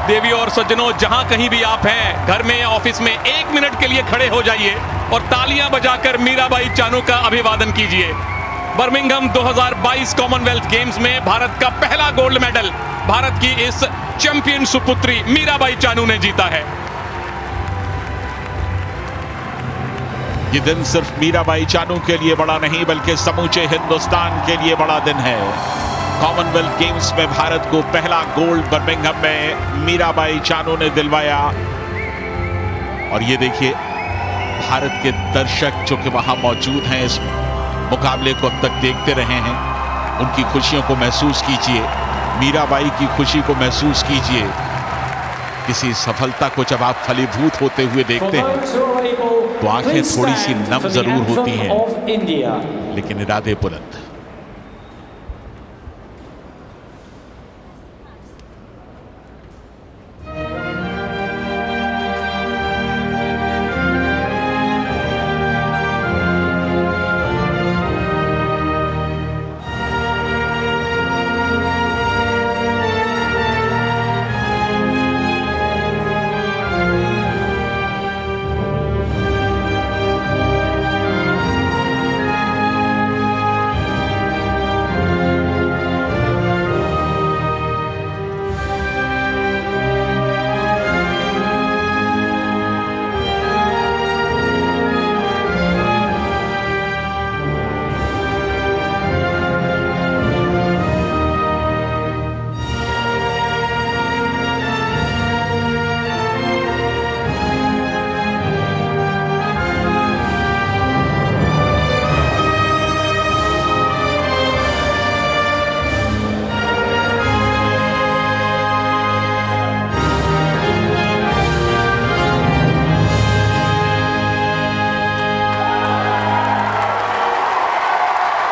देवी और सज्जनों, जहां कहीं भी आप हैं, घर में या ऑफिस में, 1 मिनट के लिए खड़े हो जाइए और तालियां बजाकर मीराबाई चानू का अभिवादन कीजिए। बर्मिंघम 2022 कॉमनवेल्थ गेम्स में भारत का पहला गोल्ड मेडल भारत की इस चैंपियन सुपुत्री मीराबाई चानू ने जीता है। ये दिन सिर्फ मीराबाई चानू के लिए बड़ा नहीं बल्कि समूचे हिंदुस्तान के लिए बड़ा दिन है। कॉमनवेल्थ गेम्स में भारत को पहला गोल्ड बर्मिंघम में मीराबाई चानू ने दिलवाया। और ये देखिए, भारत के दर्शक जो कि वहां मौजूद हैं, इस मुकाबले को अब तक देखते रहे हैं, उनकी खुशियों को महसूस कीजिए, मीराबाई की खुशी को महसूस कीजिए। किसी सफलता को जब आप फलीभूत होते हुए देखते हैं तो आंखें थोड़ी सी नम जरूर होती हैं, लेकिन इरादे बुलंद।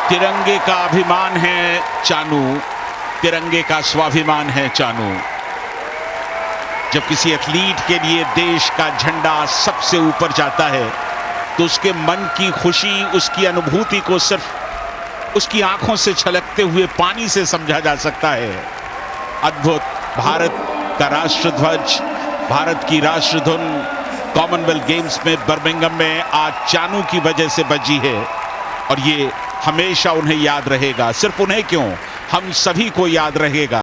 तिरंगे का अभिमान है चानू, तिरंगे का स्वाभिमान है चानू। जब किसी एथलीट के लिए देश का झंडा सबसे ऊपर जाता है तो उसके मन की खुशी, उसकी अनुभूति को सिर्फ उसकी आंखों से छलकते हुए पानी से समझा जा सकता है। अद्भुत। भारत का राष्ट्रध्वज, भारत की राष्ट्रधुन कॉमनवेल्थ गेम्स में बर्मिंघम में आज चानू की वजह से बजी है और ये हमेशा उन्हें याद रहेगा। सिर्फ उन्हें क्यों, हम सभी को याद रहेगा।